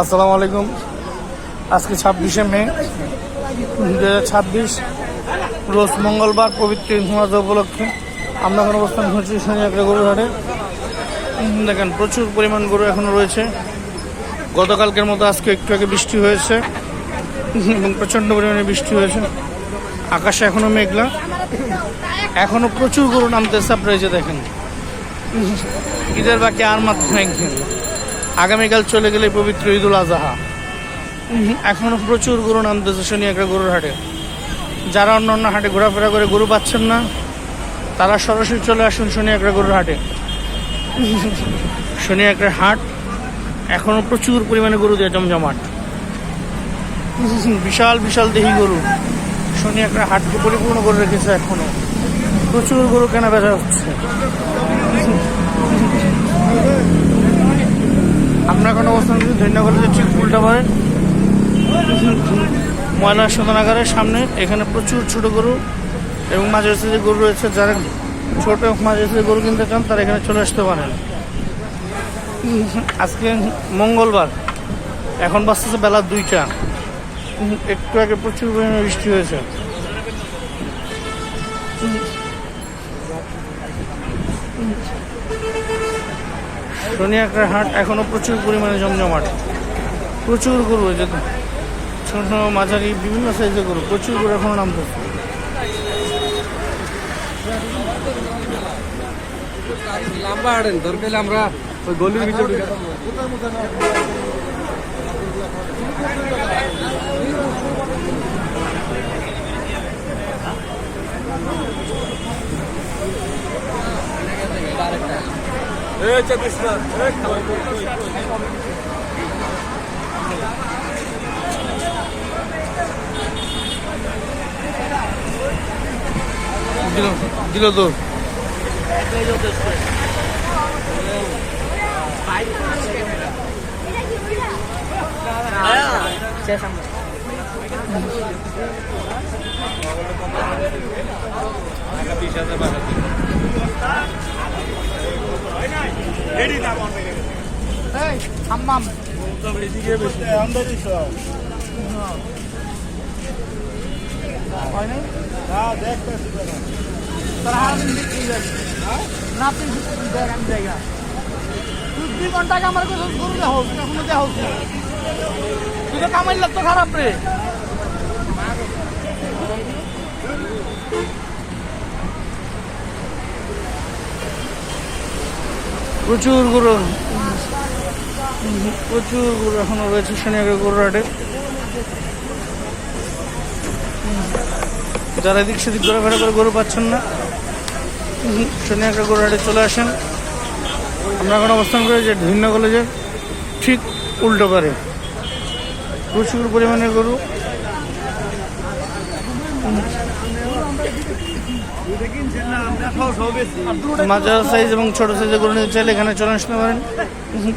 আসসালামু আলাইকুম। আজকে 26শে মে 2026, রোজ মঙ্গলবার, পবিত্র ঈদ উপলক্ষে আমরা এখন অবস্থান করছি শনিয়াকড়া গরুর হাটে। দেখেন প্রচুর পরিমাণ গরু এখনো রয়েছে। গতকালকের মতো আজকে একটু আগে বৃষ্টি হয়েছে এবং প্রচণ্ড পরিমাণে বৃষ্টি হয়েছে। আকাশে এখনো মেঘলা, এখনো প্রচুর গরু নামতে চাপ রয়েছে। দেখেন ঈদের বাকি আর মাত্র একদিন, আগামীকাল চলে গেলে পবিত্র ঈদুল আজহা। এখনো প্রচুর গরু নামতেছে শনিয়াকড়া গরুর হাটে। যারা অন্য অন্য হাটে ঘোরাফেরা করে গরু পাচ্ছেন না, তারা সরাসরি চলে আসুন শনিয়াকড়া গরুর হাটে। শনিয়াকড়ার হাট এখনো প্রচুর পরিমাণে গরু দিয়ে জমজমাট। বিশাল বিশাল দেহি গরু শনিয়াকড়া হাটকে পরিপূর্ণ করে রেখেছে। এখনো প্রচুর গরু কেনা বেচা হচ্ছে। আমরা এখন অবস্থান করছি ধন্যবাদ ঠিক উল্টা পারে ময়লা শোধনাগারের সামনে। এখানে প্রচুর ছোট গরু এবং মাঝারি সাইজের গরু রয়েছে। যারা ছোট মাঝারি সাইজের গরু কিনতে চান তারা এখানে চলে আসতে পারেন। আজকে মঙ্গলবার, এখন বাজতেছে বেলা 2টা। একটু আগে প্রচুর পরিমাণে বৃষ্টি হয়েছে। শনিয়াকড়ার হাট এখনো প্রচুর পরিমাণে জমজমাট। প্রচুর গরু হয়েছে, ছোট মাঝারি বিভিন্ন সাইজের গরু, প্রচুর গরু এখনো নামতেছে। লম্বা হাঁটেন দরকার আমরা ওই গলির ভিতরে দিল তো হাম্মাম কামাই লাগতো খারাপ রে। প্রচুর গরু, প্রচুর গরু এখনো রয়েছে শনিয়াকড়া গরুর হাটে। যারা এদিক সেদিক ঘোরাফেরা করে গরু পাচ্ছেন না, শনিয়াকড়া গরুর হাটে চলে আসেন। আমরা এখন অবস্থান করি যে ভিন্ন কলেজের ঠিক উল্টো পারে। প্রচুর পরিমাণে গরু, মাঝারি সাইজ এবং ছোট সাইজের গরু নিতে চাইলে এখানে চলে আসতে পারেন।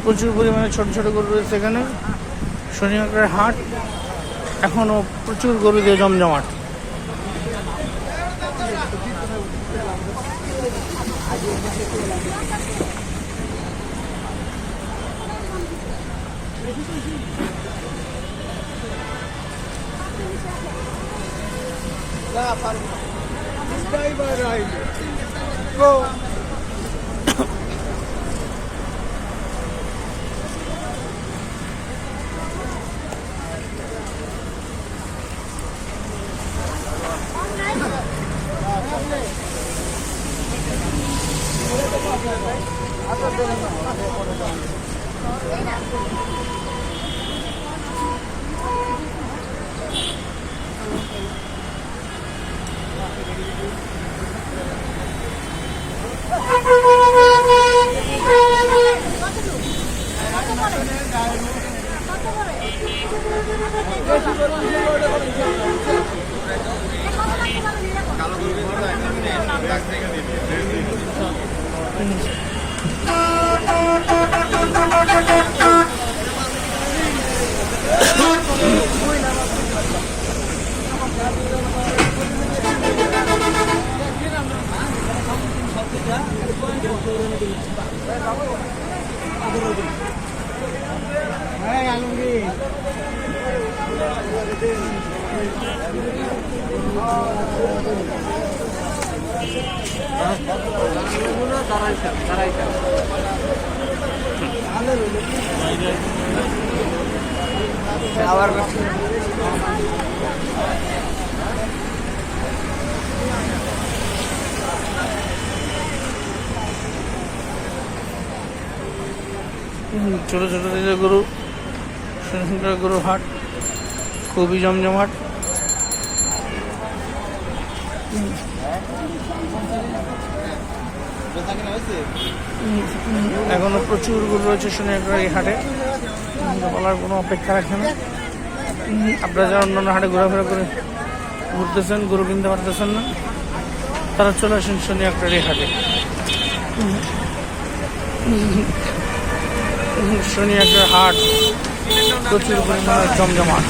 প্রচুর পরিমাণে ছোট ছোট গরু রয়েছে এখানে। শনিয়াকড়ার হাট এখনো প্রচুর গরু দিয়ে জমজমাট। আবার ছোট ছোট দিকে গরু, সুন্দর সুন্দর গরুর হাট, খুবই জমজমাট। এখনো প্রচুর গরু রয়েছে সোনিয়াকড়ার এই হাটে, বলার কোনো অপেক্ষা রাখে না। আপনারা যারা অন্যান্য হাটে ঘোরাফেরা করে ঘুরতেছেন, গরু কিনতে পারতেছেন না, তারা চলে আসেন সোনিয়াকড়ার এই হাটে। সোনিয়াকড়ার হাট প্রচুর পরিমাণে জমজমাট।